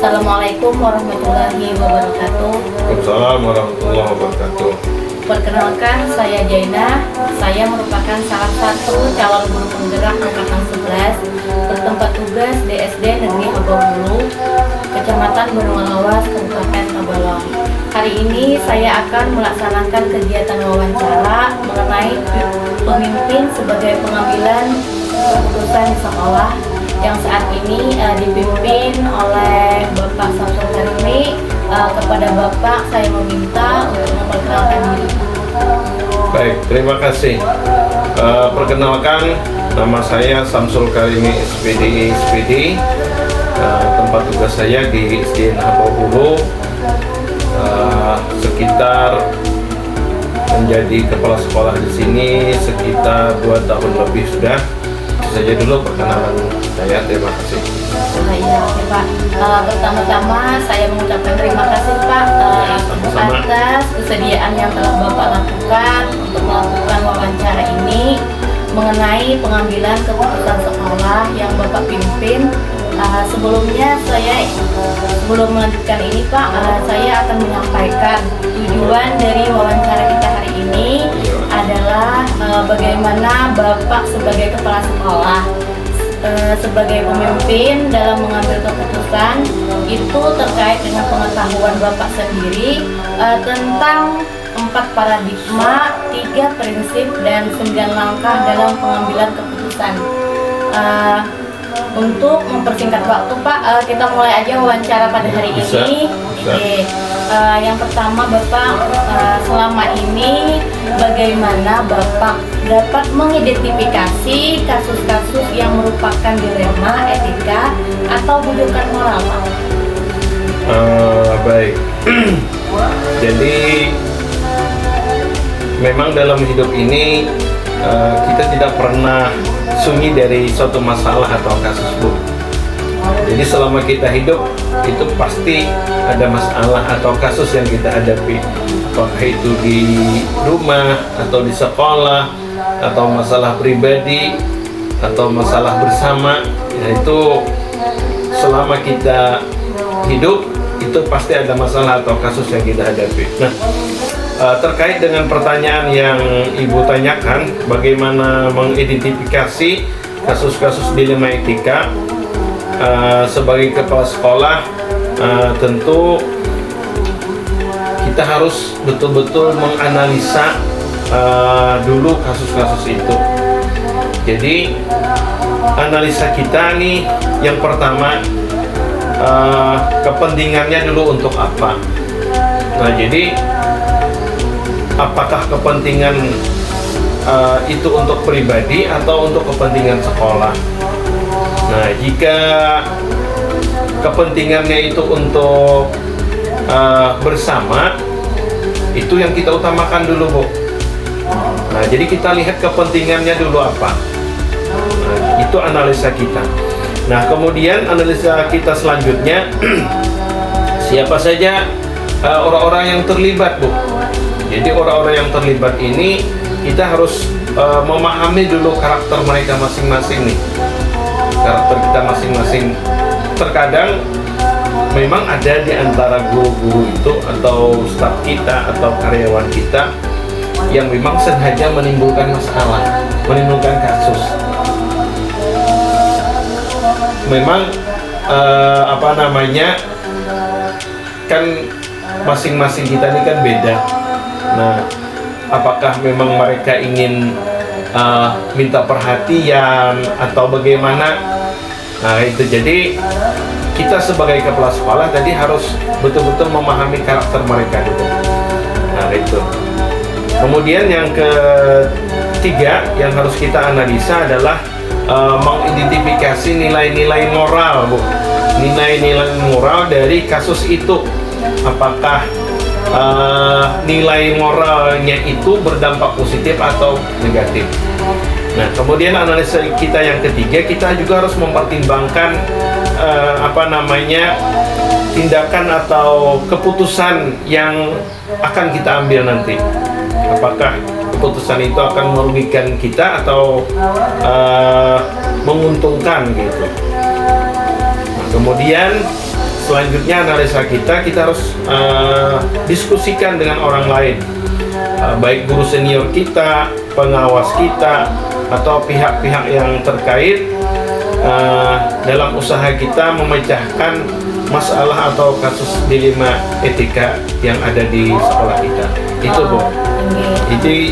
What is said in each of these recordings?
Assalamualaikum warahmatullahi wabarakatuh. Waalaikumsalam warahmatullahi wabarakatuh. Perkenalkan, saya Jaina. Saya merupakan salah satu calon guru penggerak angkatan 11 bertempat tugas di SD Negeri Hababulu, Kecamatan Benua Lawas, Kabupaten Tabalong. Hari ini saya akan melaksanakan kegiatan wawancara mengenai pemimpin sebagai pengambilan keputusan di sekolah yang saat ini dipimpin oleh Bapak Samsul Karimi. Kepada Bapak saya meminta untuk memperkenalkan diri. Baik, terima kasih. Perkenalkan, nama saya Samsul Karimi SPD. Tempat tugas saya di SDN Hababulu. Sekitar menjadi kepala sekolah di sini sekitar 2 tahun lebih sudah. Itu saja dulu perkenalan saya. Terima kasih. Iya, Pak. Pertama-tama saya mengucapkan terima kasih Pak sama-sama. atas kesediaan yang telah Bapak lakukan untuk melakukan wawancara ini mengenai pengambilan keputusan sekolah yang Bapak pimpin. Sebelumnya sebelum melanjutkan ini Pak, saya akan menyampaikan tujuan dari wawancara kita hari ini adalah bagaimana Bapak sebagai kepala sekolah, sebagai pemimpin dalam mengambil keputusan itu terkait dengan pengetahuan Bapak sendiri tentang 4 paradigma, 3 prinsip, dan 9 langkah dalam pengambilan keputusan. Untuk mempersingkat waktu Pak, kita mulai aja wawancara pada hari ini. Oke. Yang pertama Bapak, selama ini bagaimana Bapak dapat mengidentifikasi kasus-kasus yang merupakan dilema etika atau bujukan moral Pak? Baik. Jadi memang dalam hidup ini kita tidak pernah sunyi dari suatu masalah atau kasus Bu. Jadi selama kita hidup itu pasti ada masalah atau kasus yang kita hadapi, apakah itu di rumah atau di sekolah atau masalah pribadi atau masalah bersama. Itu selama kita hidup itu pasti ada masalah atau kasus yang kita hadapi. Nah, terkait dengan pertanyaan yang Ibu tanyakan, bagaimana mengidentifikasi kasus-kasus dilema etika, sebagai kepala sekolah, tentu kita harus betul-betul menganalisa dulu kasus-kasus itu. Jadi analisa kita nih, yang pertama kepentingannya dulu untuk apa. Nah, jadi apakah kepentingan itu untuk pribadi atau untuk kepentingan sekolah? Nah, jika kepentingannya itu untuk bersama, itu yang kita utamakan dulu Bu. Nah, jadi kita lihat kepentingannya dulu apa. Nah, itu analisa kita. Nah, kemudian analisa kita selanjutnya siapa saja orang-orang yang terlibat Bu. Jadi orang-orang yang terlibat ini kita harus memahami dulu karakter mereka masing-masing nih. Karakter kita masing-masing. Terkadang memang ada di antara guru-guru itu atau staf kita atau karyawan kita yang memang sengaja menimbulkan masalah, menimbulkan kasus. Memang kan masing-masing kita ini kan beda. Nah, apakah memang mereka ingin minta perhatian atau bagaimana? Nah, itu jadi kita sebagai kepala sekolah tadi harus betul-betul memahami karakter mereka dulu. Nah, itu. Kemudian yang ketiga yang harus kita analisa adalah mengidentifikasi nilai-nilai moral Bu. Nilai-nilai moral dari kasus itu. Apakah nilai moralnya itu berdampak positif atau negatif. Nah, kemudian analisa kita yang ketiga, kita juga harus mempertimbangkan tindakan atau keputusan yang akan kita ambil nanti. Apakah keputusan itu akan merugikan kita atau menguntungkan gitu. Nah, kemudian selanjutnya analisa kita harus diskusikan dengan orang lain, baik guru senior kita, pengawas kita, atau pihak-pihak yang terkait dalam usaha kita memecahkan masalah atau kasus dilema etika yang ada di sekolah kita. Itu Bu.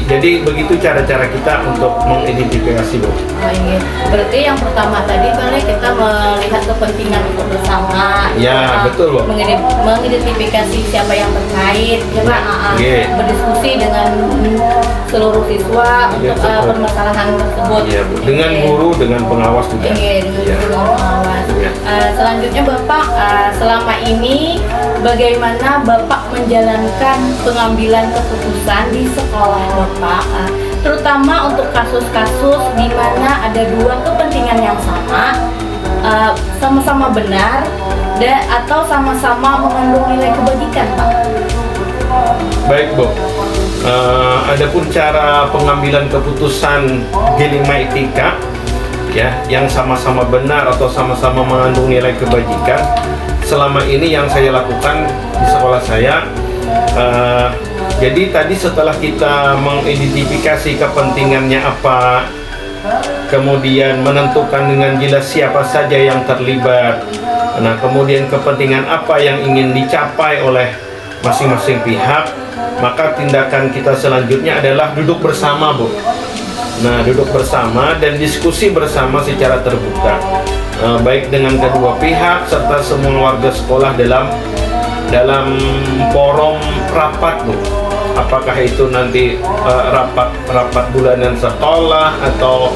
Jadi begitu cara-cara kita untuk mengidentifikasi Bu. Berarti yang pertama tadi kita melihat kepentingan untuk bersama. Ya, betul Bu. Mengidentifikasi siapa yang terkait, ya Pak. Berdiskusi dengan seluruh siswa untuk permasalahan tersebut. Ya, Bu. Dengan guru, dengan pengawas juga. Dengan guru dan pengawas. Selanjutnya Bapak, selama ini bagaimana Bapak menjalankan pengambilan keputusan di sekolah Bapak, terutama untuk kasus-kasus di mana ada dua kepentingan yang sama-sama benar atau sama-sama mengandung nilai kebajikan, Pak? Baik Bu, adapun cara pengambilan keputusan dilema etika ya, yang sama-sama benar atau sama-sama mengandung nilai kebajikan, selama ini yang saya lakukan di sekolah saya, jadi tadi setelah kita mengidentifikasi kepentingannya apa, kemudian menentukan dengan jelas siapa saja yang terlibat, nah kemudian kepentingan apa yang ingin dicapai oleh masing-masing pihak, maka tindakan kita selanjutnya adalah duduk bersama Bu. Nah, duduk bersama dan diskusi bersama secara terbuka, baik dengan kedua pihak serta semua warga sekolah dalam forum rapat Bu. Apakah itu nanti rapat bulanan sekolah atau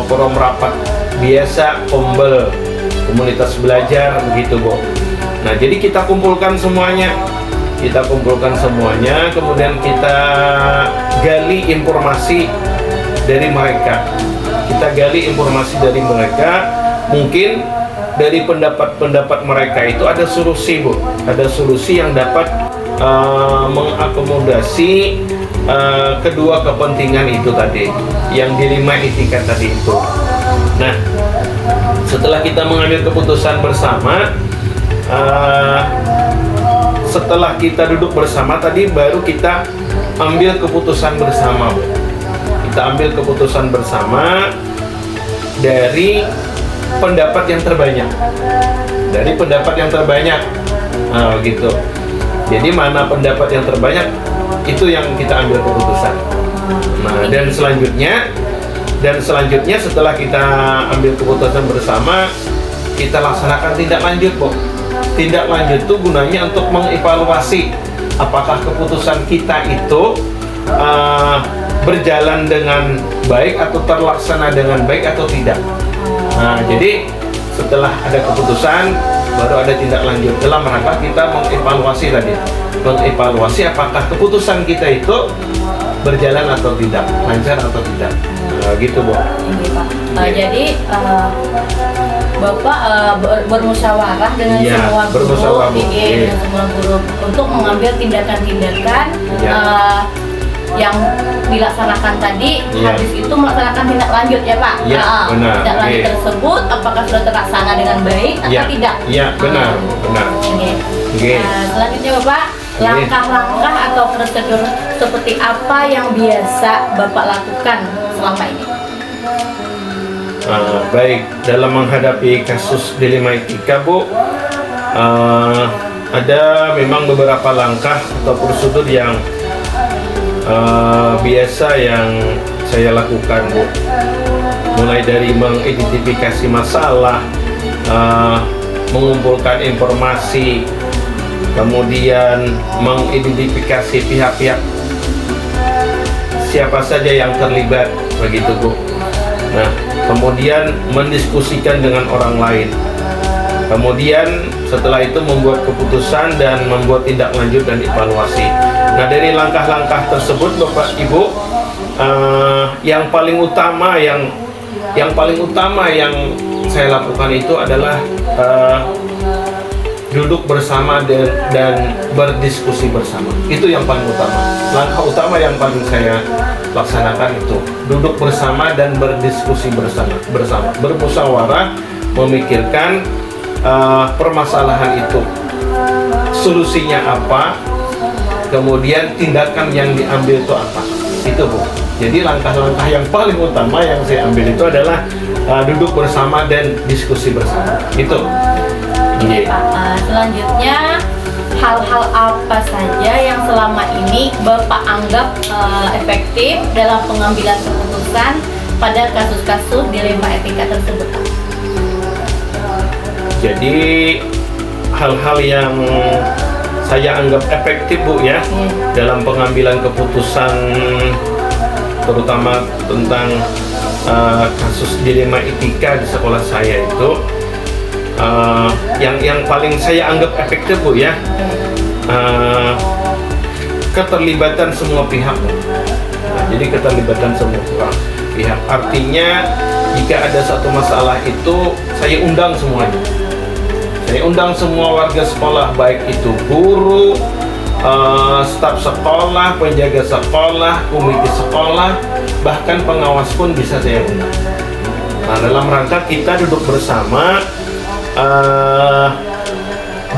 forum rapat biasa, kombel, komunitas belajar begitu Bu. Nah, jadi kita kumpulkan semuanya. Kemudian kita gali informasi dari mereka. Mungkin dari pendapat mereka itu ada solusi Bu, ada solusi yang dapat mengakomodasi kedua kepentingan itu tadi, yang dilema etika tadi itu. Nah, setelah kita mengambil keputusan bersama, setelah kita duduk bersama tadi, baru kita ambil keputusan bersama Bu. Kita ambil keputusan bersama dari pendapat yang terbanyak, gitu. Jadi mana pendapat yang terbanyak, itu yang kita ambil keputusan. Nah, dan selanjutnya setelah kita ambil keputusan bersama, kita laksanakan tindak lanjut Bu. Tindak lanjut itu gunanya untuk mengevaluasi apakah keputusan kita itu berjalan dengan baik atau terlaksana dengan baik atau tidak. Nah, jadi setelah ada keputusan, baru ada tindak lanjut dalam rangka kita mengevaluasi apakah keputusan kita itu berjalan atau tidak, lancar atau tidak. Gitu Bu. Jadi Bapak bermusyawarah dengan semua guru untuk mengambil tindakan-tindakan yang dilaksanakan tadi. Habis itu melaksanakan tindak lanjut ya Pak. Benar. Tindak lanjut tersebut apakah sudah terlaksana dengan baik atau tidak? Iya, benar. Selanjutnya Bapak, langkah-langkah atau prosedur seperti apa yang biasa Bapak lakukan selama ini? Baik, dalam menghadapi kasus dilema etika Bu, ada memang beberapa langkah atau prosedur yang biasa yang saya lakukan Bu. Mulai dari mengidentifikasi masalah, mengumpulkan informasi, kemudian mengidentifikasi pihak-pihak siapa saja yang terlibat begitu Bu. Nah, kemudian mendiskusikan dengan orang lain. Kemudian setelah itu membuat keputusan dan membuat tindak lanjut dan evaluasi. Nah, dari langkah-langkah tersebut Bapak Ibu, yang paling utama yang saya lakukan itu adalah duduk bersama dan berdiskusi bersama. Itu yang paling utama. Langkah utama yang paling saya laksanakan itu duduk bersama dan berdiskusi bersama, bermusyawarah, memikirkan permasalahan itu, solusinya apa, kemudian tindakan yang diambil itu apa, itu Bu. Jadi langkah-langkah yang paling utama yang saya ambil itu adalah duduk bersama dan diskusi bersama, itu. Iya. Selanjutnya, hal-hal apa saja yang selama ini Bapak anggap efektif dalam pengambilan keputusan pada kasus-kasus dilema etika tersebut? Jadi hal-hal yang saya anggap efektif Bu ya, dalam pengambilan keputusan terutama tentang kasus dilema etika di sekolah saya itu, yang paling saya anggap efektif Bu ya, keterlibatan semua pihak. Jadi keterlibatan semua pihak artinya jika ada satu masalah itu saya undang semuanya. Saya undang semua warga sekolah, baik itu guru, staf sekolah, penjaga sekolah, komite sekolah, bahkan pengawas pun bisa saya undang. Nah, dalam rangka kita duduk bersama,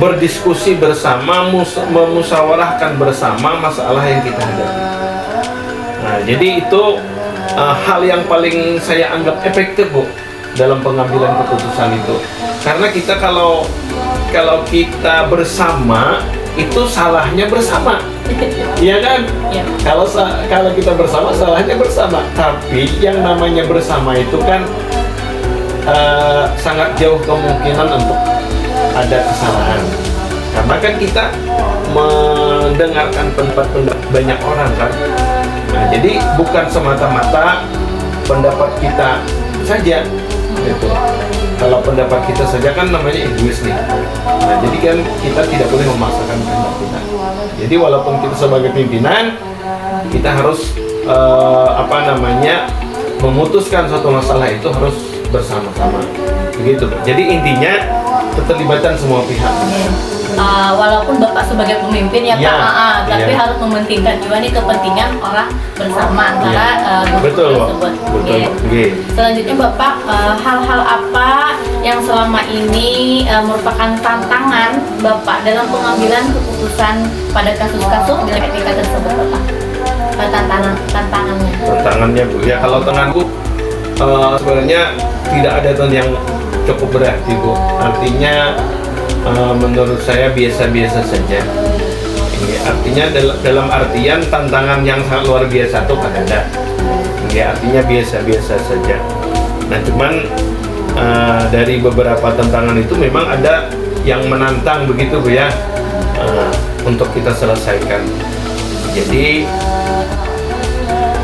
berdiskusi bersama, memusyawarahkan bersama masalah yang kita hadapi. Nah, jadi itu hal yang paling saya anggap efektif Bu dalam pengambilan keputusan itu. Karena kita kalau kita bersama itu salahnya bersama, iya kan? Ya. Kalau kita bersama salahnya bersama. Tapi yang namanya bersama itu kan sangat jauh kemungkinan untuk ada kesalahan. Karena kan kita mendengarkan pendapat banyak orang kan. Nah, jadi bukan semata-mata pendapat kita saja gitu. Kalau pendapat kita saja kan namanya egois nih. Nah, jadi kan kita tidak boleh memaksakan kehendak kita. Jadi walaupun kita sebagai pimpinan, kita harus memutuskan suatu masalah itu harus bersama-sama. Begitu. Jadi intinya keterlibatan semua pihak. Walaupun Bapak sebagai pemimpin ya Pak, tapi harus mementingkan juga nih kepentingan orang bersama antara grup tersebut. Betul. Selanjutnya Bapak, hal-hal apa yang selama ini merupakan tantangan Bapak dalam pengambilan keputusan pada kasus-kasus dilema etika tersebut Bapak? Tantangannya Bu ya, kalau tantanganku sebenarnya tidak ada yang cukup berarti Bu. Artinya menurut saya biasa-biasa saja. Ini artinya dalam artian tantangan yang sangat luar biasa itu kan ada. Ini artinya biasa-biasa saja. Nah, cuman dari beberapa tantangan itu memang ada yang menantang begitu Bu ya, untuk kita selesaikan. Jadi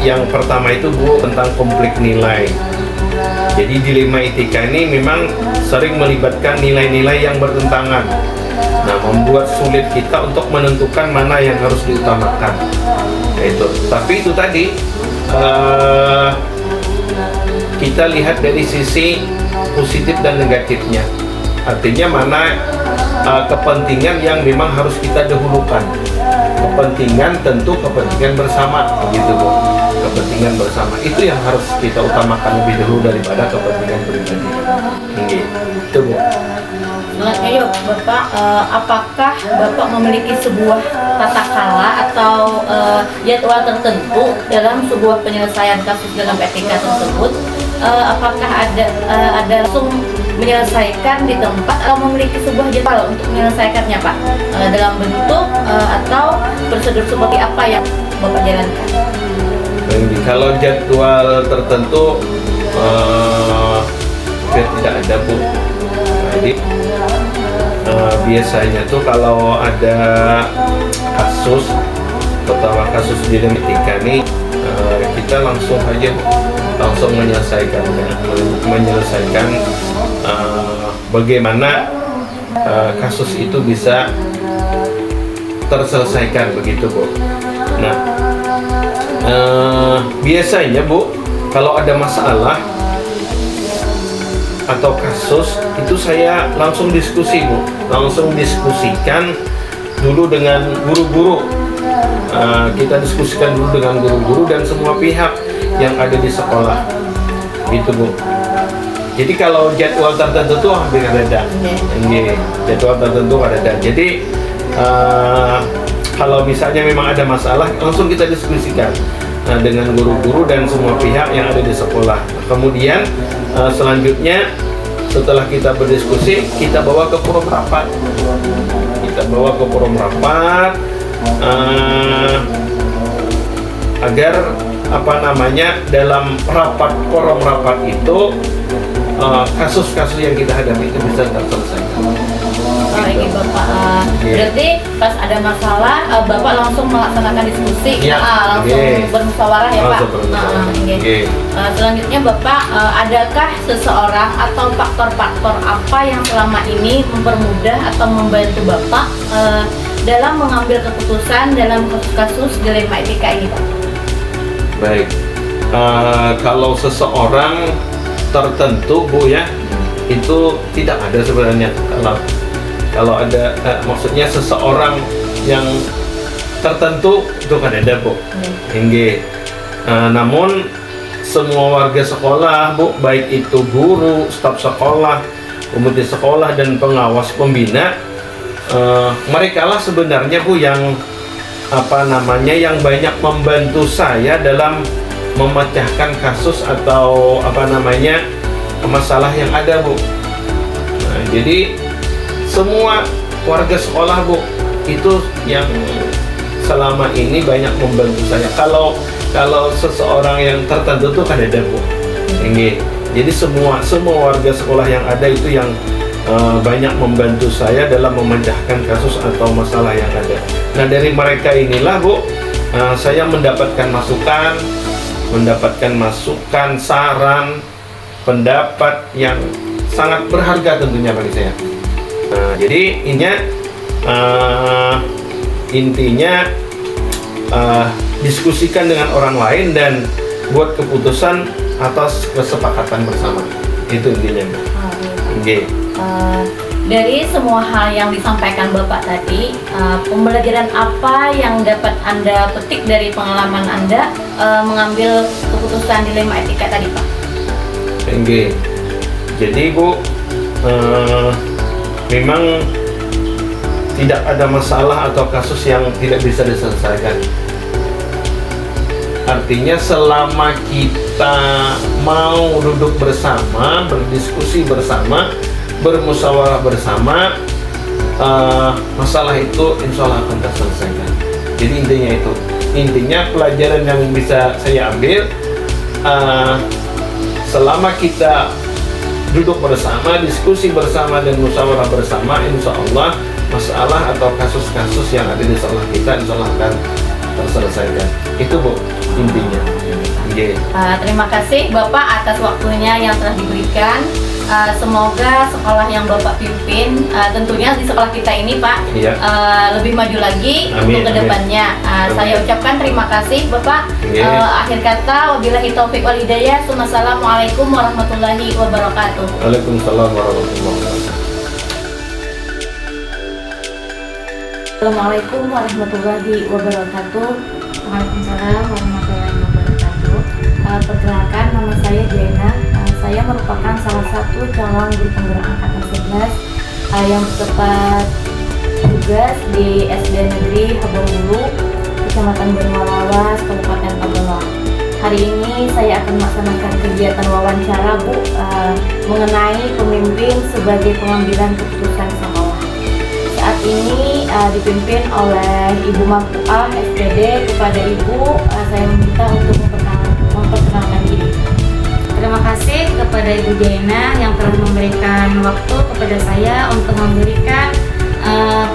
yang pertama itu Bu tentang konflik nilai. Jadi dilema etika ini memang sering melibatkan nilai-nilai yang bertentangan. Nah, membuat sulit kita untuk menentukan mana yang harus diutamakan. Itu. Tapi itu tadi kita lihat dari sisi positif dan negatifnya. Artinya mana kepentingan yang memang harus kita dahulukan. Kepentingan tentu kepentingan bersama, begitu Bu. Kepentingan bersama itu yang harus kita utamakan lebih dahulu daripada kepentingan pribadi. Itu Bu. Selanjutnya yuk Bapak, apakah Bapak memiliki sebuah tata cara atau jadwal tertentu dalam sebuah penyelesaian kasus dalam etika tersebut? Apakah ada langsung menyelesaikan di tempat atau memiliki sebuah jadwal untuk menyelesaikannya Pak? Dalam bentuk atau prosedur seperti apa yang Bapak jalankan? Kalau jadwal tertentu tidak ada Bu. Jadi biasanya tuh kalau ada kasus, terutama kasus dilema etika nih, kita langsung menyelesaikan bagaimana kasus itu bisa terselesaikan begitu Bu. Nah, biasanya Bu kalau ada masalah atau kasus itu saya langsung diskusi Bu, langsung diskusikan dulu dengan guru-guru. Kita diskusikan dulu dengan guru-guru dan semua pihak yang ada di sekolah, gitu Bu. Jadi kalau jadwal tertentu tuh hampir ada. Nggih, jadwal tertentu ada. Jadi kalau misalnya memang ada masalah, langsung kita diskusikan dengan guru-guru dan semua pihak yang ada di sekolah. Kemudian selanjutnya setelah kita berdiskusi, kita bawa ke forum rapat. Agar dalam forum rapat itu kasus-kasus yang kita hadapi itu bisa terselesaikan. Baik Bapak, berarti pas ada masalah Bapak langsung melaksanakan diskusi, langsung bermusyawarah ya Pak. Selanjutnya Bapak, adakah seseorang atau faktor-faktor apa yang selama ini mempermudah atau membantu Bapak dalam mengambil keputusan dalam kasus dilema etika ini Pak? Baik, kalau seseorang tertentu Bu ya, itu tidak ada sebenarnya. Kalau ada, maksudnya seseorang yang tertentu itu kan ada Bu. Namun semua warga sekolah Bu, baik itu guru, staf sekolah, komite sekolah dan pengawas pembina, mereka lah sebenarnya Bu yang yang banyak membantu saya dalam memecahkan kasus atau masalah yang ada Bu. Jadi semua warga sekolah Bu itu yang selama ini banyak membantu saya. Kalau seseorang yang tertentu tuh kan ada Bu. Jadi semua warga sekolah yang ada itu yang banyak membantu saya dalam memecahkan kasus atau masalah yang ada. Nah dari mereka inilah Bu, saya mendapatkan masukan, saran, pendapat yang sangat berharga tentunya bagi saya. Jadi intinya diskusikan dengan orang lain dan buat keputusan atas kesepakatan bersama. Itu intinya Bu. Dari semua hal yang disampaikan Bapak tadi, pembelajaran apa yang dapat Anda petik dari pengalaman Anda mengambil keputusan dilema etika tadi Pak? Jadi Bu, memang tidak ada masalah atau kasus yang tidak bisa diselesaikan. Artinya selama kita mau duduk bersama, berdiskusi bersama, bermusyawarah bersama, masalah itu insya Allah akan terselesaikan. Jadi intinya pelajaran yang bisa saya ambil, selama kita duduk bersama, diskusi bersama dan musyawarah bersama, insya Allah masalah atau kasus-kasus yang ada di sekolah kita insya Allah akan terselesaikan. Itu Bu intinya. Terima kasih Bapak atas waktunya yang telah diberikan. Semoga sekolah yang Bapak pimpin, tentunya di sekolah kita ini Pak, lebih maju lagi untuk kedepannya. Saya ucapkan terima kasih Bapak. Akhir kata, wabillahi taufiq wal hidayah. Assalamualaikum warahmatullahi wabarakatuh. Waalaikumsalam warahmatullahi wabarakatuh. Assalamualaikum warahmatullahi wabarakatuh. Waalaikumsalam warahmatullahi wabarakatuh. Perkenalkan, nama saya Jaina. Saya merupakan salah satu calon guru penggerak angkatan 11 yang bertempat tugas di SD Negeri Habonulu, Kecamatan Benua Kabupaten Tabalong. Hari ini saya akan melaksanakan kegiatan wawancara Bu mengenai pemimpin sebagai pengambilan keputusan sekolah. Saat ini dipimpin oleh Ibu Mapuah SPD. Kepada Ibu, saya meminta untuk memperkenalkan diri. Terima kasih kepada Ibu Jaina yang telah memberikan waktu kepada saya untuk memberikan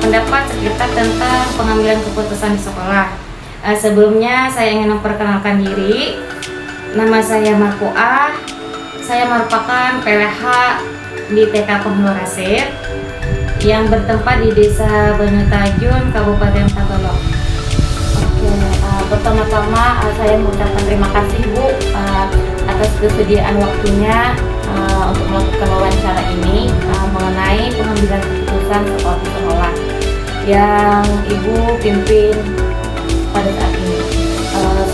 pendapat sekitar tentang pengambilan keputusan di sekolah. Sebelumnya saya ingin memperkenalkan diri. Nama saya Mapuah. Saya merupakan PLH di TK Penghulu Rasid yang bertempat di Desa Banyutajun, Kabupaten Tabalong. Pertama-tama saya mengucapkan terima kasih Bu atas kesediaan waktunya untuk melakukan wawancara ini mengenai pengambilan keputusan sekolah yang Ibu pimpin pada saat ini.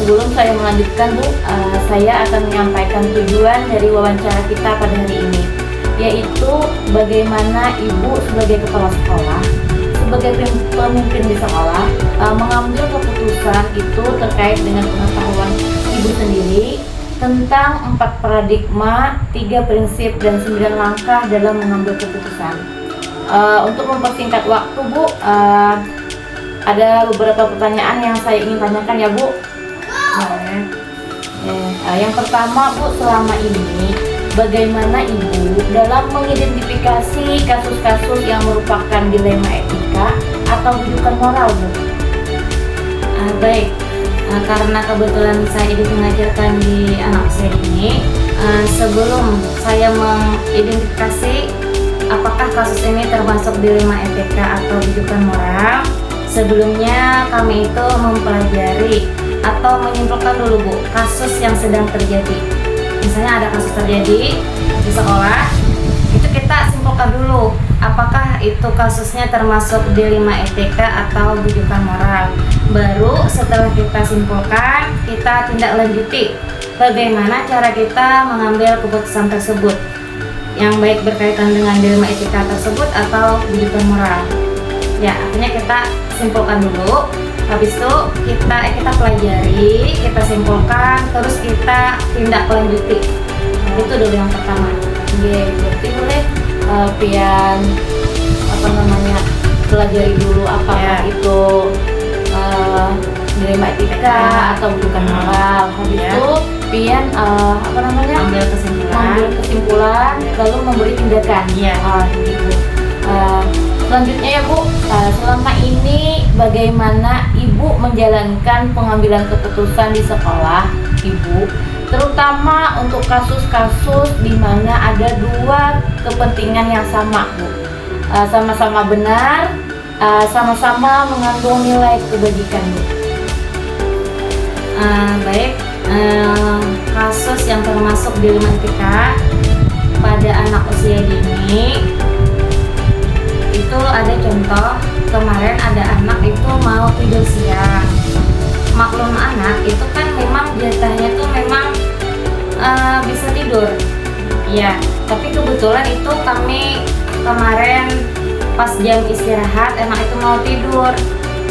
Sebelum saya melanjutkan Bu, saya akan menyampaikan tujuan dari wawancara kita pada hari ini, yaitu bagaimana Ibu sebagai kepala sekolah, sebagai pemimpin di sekolah, mengambil keputusan itu terkait dengan pengetahuan Ibu sendiri tentang 4 paradigma, 3 prinsip, dan 9 langkah dalam mengambil keputusan. Untuk mempersingkat waktu Bu, ada beberapa pertanyaan yang saya ingin tanyakan ya Bu. Yang pertama Bu, selama ini bagaimana Ibu dalam mengidentifikasi kasus-kasus yang merupakan dilema etika atau rujukan moral Bu? Baik, karena kebetulan saya ini mengajarkan di anak saya ini, sebelum saya mengidentifikasi apakah kasus ini termasuk dilema etika atau rujukan moral, sebelumnya kami itu mempelajari atau menyimpulkan dulu Bu, kasus yang sedang terjadi. Misalnya ada kasus terjadi di sekolah, itu kita simpulkan dulu apakah itu kasusnya termasuk dilema etika atau rujukan moral. Baru setelah kita simpulkan, kita tindak lanjuti bagaimana cara kita mengambil keputusan tersebut, yang baik berkaitan dengan dilema etika tersebut atau rujukan moral. Ya, artinya kita simpulkan dulu, habis itu kita pelajari, kita simpulkan, terus kita tindak lanjuti. Itu dulu yang pertama. Berarti boleh pian pelajari dulu apakah itu dilema etika atau rujukan moral. Habis itu pian Ambil kesimpulan, lalu memberi tindakan. Gitu. Selanjutnya ya Bu, selama ini bagaimana Ibu menjalankan pengambilan keputusan di sekolah Ibu, terutama untuk kasus-kasus di mana ada 2 kepentingan yang sama Bu, sama-sama benar, sama-sama mengandung nilai kebajikan Bu? Baik, kasus yang termasuk dilema etika pada anak usia dini itu ada contoh. Kemarin ada anak itu mau tidur siang. Maklum anak itu kan memang jatahnya tuh memang bisa tidur ya, tapi kebetulan itu kami kemarin pas jam istirahat anak itu mau tidur.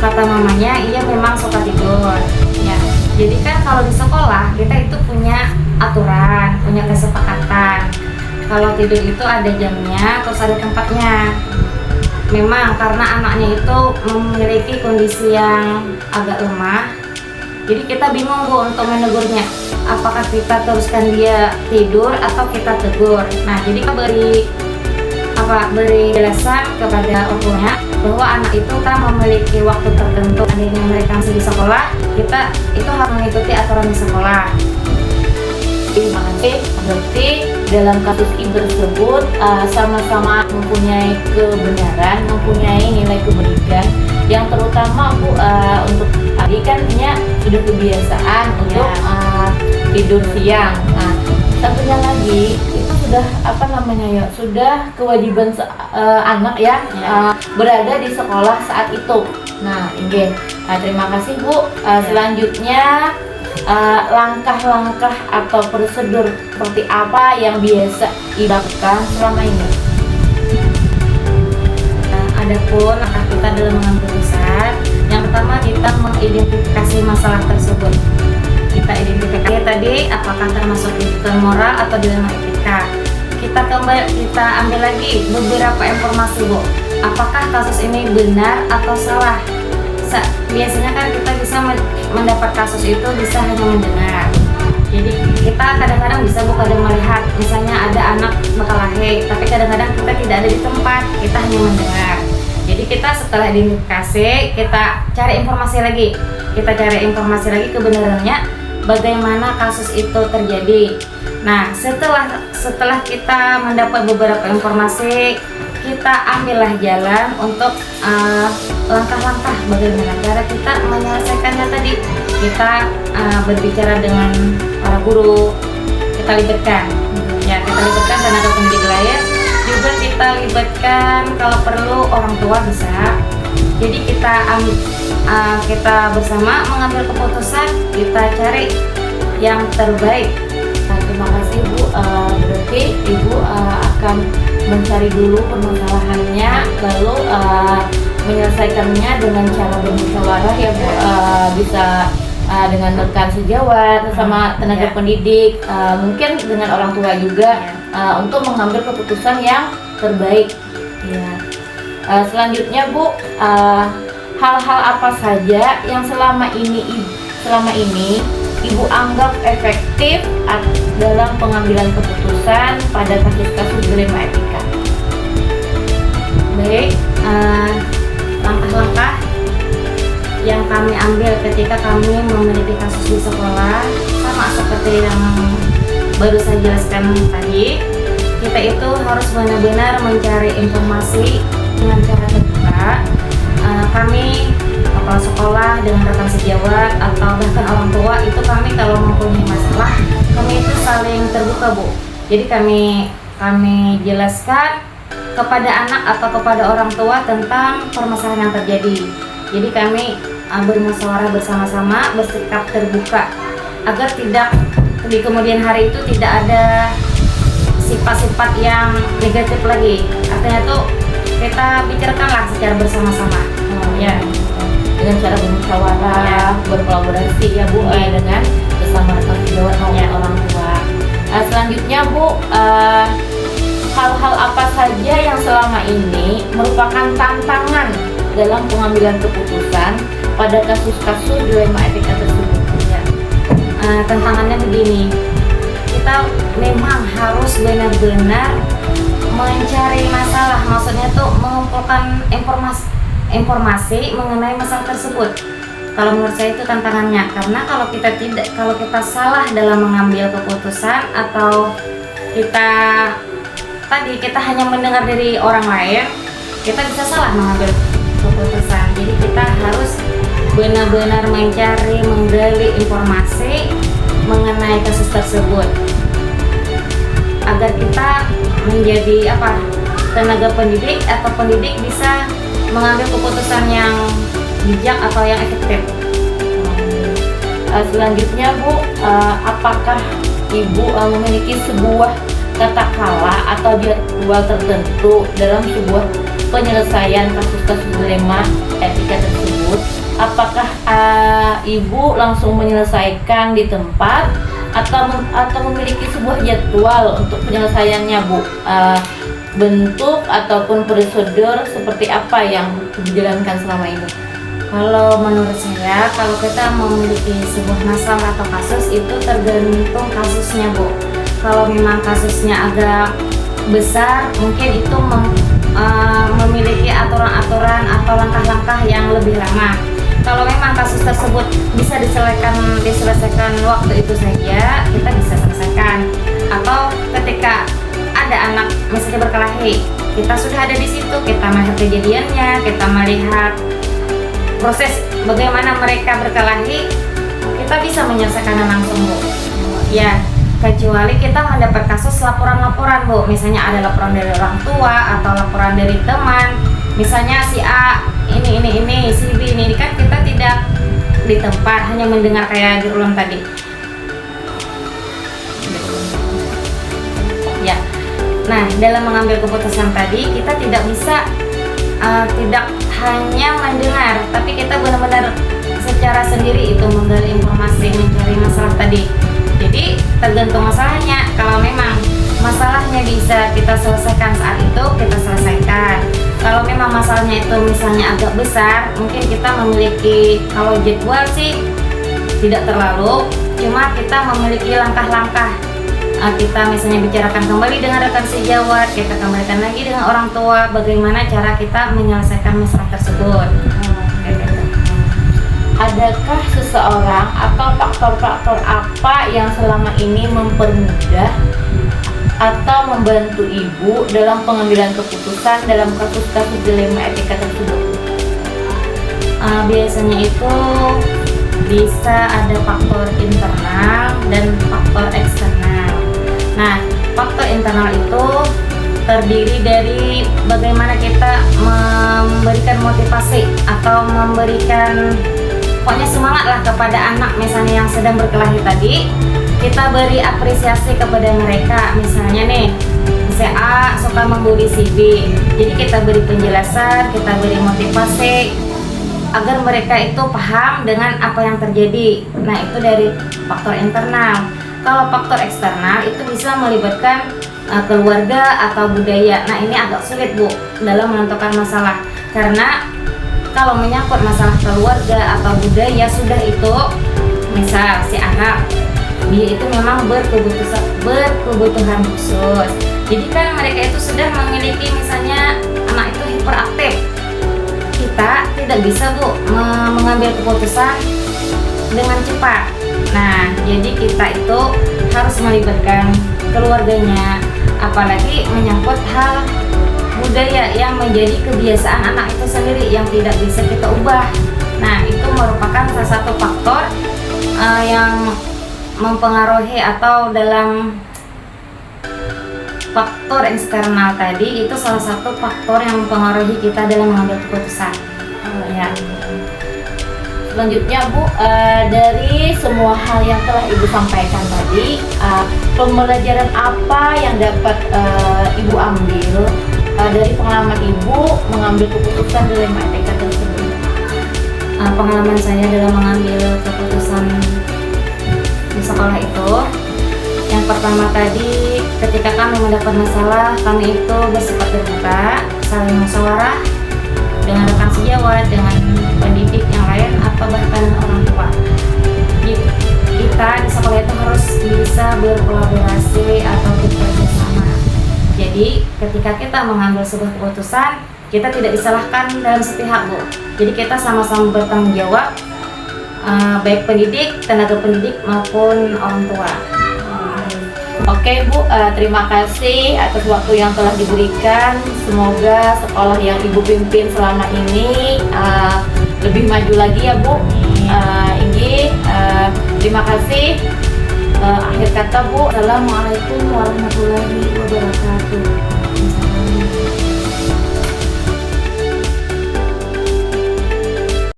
Kata mamanya iya memang suka tidur ya. Jadi kan kalau di sekolah kita itu punya aturan, punya kesepakatan. Kalau tidur itu ada jamnya, terus ada tempatnya. Memang karena anaknya itu memiliki kondisi yang agak lemah, jadi kita bingung Bu untuk menegurnya. Apakah kita teruskan dia tidur atau kita tegur? Nah, jadi kita beri jelasan kepada orangnya bahwa anak itu kan memiliki waktu tertentu. Andainya mereka masih di sekolah, kita itu harus mengikuti aturan di sekolah. Berarti dalam kasus ini tersebut sama-sama mempunyai kebenaran, mempunyai nilai kebaikan, yang terutama Bu, untuk tadi kan sudah kebiasaan untuk tidur siang. Nah, satunya lagi itu sudah sudah kewajiban anak berada di sekolah saat itu. Nah, terima kasih Bu. Selanjutnya langkah-langkah atau prosedur seperti apa yang biasa dilakukan selama ini? Adapun langkah kita dalam mengambil keputusan, yang pertama kita mengidentifikasi masalah tersebut. Kita identifikasi tadi apakah termasuk rujukan moral atau dilema etika. Kita ambil lagi beberapa informasi Bu. Apakah kasus ini benar atau salah? Biasanya kan kita bisa mendapat kasus itu bisa hanya mendengar. Jadi kita kadang-kadang bisa kadang melihat, misalnya ada anak berkelahi, tapi kadang-kadang kita tidak ada di tempat, kita hanya mendengar. Jadi kita setelah identifikasi, kita cari informasi lagi. Kita cari informasi lagi kebenarannya, bagaimana kasus itu terjadi. Nah, setelah kita mendapat beberapa informasi, kita ambillah jalan untuk langkah-langkah bagaimana cara kita menyelesaikannya tadi. Kita berbicara dengan para guru, kita libatkan tenaga pendidik lain, juga kita libatkan kalau perlu orang tua bisa. Jadi kita kita bersama mengambil keputusan, kita cari yang terbaik. Nah, terima kasih Bu. Berarti Ibu akan mencari dulu permasalahannya, lalu menyelesaikannya dengan cara bermusyawarah ya Bu. Bisa dengan rekan sejawat, sama tenaga pendidik, mungkin dengan orang tua juga, untuk mengambil keputusan yang terbaik. Ya. Selanjutnya Bu, hal-hal apa saja yang selama ini Ibu anggap efektif dalam pengambilan keputusan pada kasus-kasus dilema etika? Baik, langkah-langkah yang kami ambil ketika kami memiliki kasus di sekolah sama seperti yang baru saya jelaskan tadi. Kita itu harus benar-benar mencari informasi dengan cara terbuka. Kami kepala sekolah dengan rekan sejawat atau bahkan orang tua itu, kami kalau mempunyai masalah kami itu saling terbuka Bu. Jadi kami jelaskan kepada anak atau kepada orang tua tentang permasalahan yang terjadi. Jadi kami bermusyawarah bersama-sama, bersikap terbuka agar tidak di kemudian hari itu tidak ada sifat-sifat yang negatif lagi. Artinya tuh kita bicarakanlah secara bersama-sama. Ya, dengan cara bermusyawarah, berkolaborasi ya Bu, dengan bersama rekan sejawat maupun orang tua. Selanjutnya Bu, hal-hal apa saja yang selama ini merupakan tantangan dalam pengambilan keputusan pada kasus-kasus dilema etika tersebut? Ya. Tantangannya begini, kita memang harus benar-benar mencari masalah, maksudnya tuh mengumpulkan informasi mengenai masalah tersebut. Kalau menurut saya itu tantangannya, karena kalau kita salah dalam mengambil keputusan, atau kita hanya mendengar dari orang lain, kita bisa salah mengambil keputusan. Jadi kita harus benar-benar menggali informasi mengenai kasus tersebut agar kita menjadi tenaga pendidik atau pendidik bisa mengambil keputusan yang bijak atau yang efektif. Selanjutnya Bu, apakah Ibu memiliki sebuah kata-kala atau jadwal tertentu dalam sebuah penyelesaian kasus-kasus dilema etika tersebut? Apakah Ibu langsung menyelesaikan di tempat atau memiliki sebuah jadwal untuk penyelesaiannya Bu? Bentuk ataupun prosedur seperti apa yang dijalankan selama ini? Kalau menurut saya, kalau kita memiliki sebuah masalah atau kasus, itu tergantung kasusnya Bu. Kalau memang kasusnya agak besar, mungkin itu memiliki aturan-aturan atau langkah-langkah yang lebih lama. Kalau memang kasus tersebut bisa diselesaikan waktu itu saja, kita bisa selesaikan. Atau ketika ada anak misalnya berkelahi, kita sudah ada di situ, kita melihat kejadiannya, kita melihat proses bagaimana mereka berkelahi, kita bisa menyelesaikannya langsung Bu. Ya, kecuali kita mendapat kasus laporan-laporan Bu, misalnya ada laporan dari orang tua atau laporan dari teman, misalnya si A ini, si B ini, kan kita tidak di tempat, hanya mendengar kayak di ulang tadi. Ya, nah dalam mengambil keputusan tadi kita tidak bisa tidak hanya mendengar, tapi kita benar-benar secara sendiri itu menggali informasi, mencari masalah tadi. Jadi tergantung masalahnya. Kalau memang masalahnya bisa kita selesaikan saat itu, kita selesaikan. Kalau memang masalahnya itu misalnya agak besar, mungkin kita memiliki, kalau jadwal sih tidak terlalu, cuma kita memiliki langkah-langkah. Kita misalnya bicarakan kembali dengan rekan sejawat, kita kembalikan lagi dengan orang tua, bagaimana cara kita menyelesaikan masalah tersebut. Adakah seseorang atau faktor-faktor apa yang selama ini mempermudah atau membantu Ibu dalam pengambilan keputusan dalam kasus-kasus dilema etika tersebut? Biasanya itu bisa ada faktor internal dan faktor eksternal. Nah, faktor internal itu terdiri dari bagaimana kita memberikan motivasi atau memberikan pokoknya semangat lah kepada anak misalnya yang sedang berkelahi tadi. Kita beri apresiasi kepada mereka, misalnya nih si A suka membuli si B, jadi kita beri penjelasan, kita beri motivasi agar mereka itu paham dengan apa yang terjadi. Nah, itu dari faktor internal. Kalau faktor eksternal itu bisa melibatkan keluarga atau budaya. Nah, ini agak sulit Bu dalam menentukan masalah, karena kalau menyangkut masalah keluarga atau budaya sudah itu, misal si anak dia itu memang berkebutuhan khusus. Jadi kan mereka itu sudah memiliki, misalnya anak itu hiperaktif. Kita tidak bisa Bu mengambil keputusan dengan cepat. Nah, jadi kita itu harus melibatkan keluarganya, apalagi menyangkut hal budaya yang menjadi kebiasaan anak itu sendiri yang tidak bisa kita ubah. Nah, itu merupakan salah satu faktor yang mempengaruhi, atau dalam faktor eksternal tadi itu salah satu faktor yang mempengaruhi kita dalam mengambil keputusan. Ya. Selanjutnya Bu, dari semua hal yang telah Ibu sampaikan tadi, pembelajaran apa yang dapat Ibu ambil dari pengalaman Ibu mengambil keputusan dalam etika tersebut? Pengalaman saya dalam mengambil keputusan di sekolah itu, yang pertama tadi, ketika kami mendapat masalah, kami itu bersifat terbuka, saling musyawarah dengan rekan sejawat, dengan pendidik yang lain, atau bahkan orang tua. Kita di sekolah itu harus bisa berkolaborasi atau bekerja sama. Jadi ketika kita mengambil sebuah keputusan, kita tidak disalahkan dalam sepihak Bu. Jadi kita sama-sama bertanggung jawab, baik pendidik, tenaga pendidik maupun orang tua. Oke Bu, terima kasih atas waktu yang telah diberikan. Semoga sekolah yang Ibu pimpin selama ini lebih maju lagi ya Bu. Terima kasih. Akhir kata Bu, Assalamualaikum warahmatullahi wabarakatuh.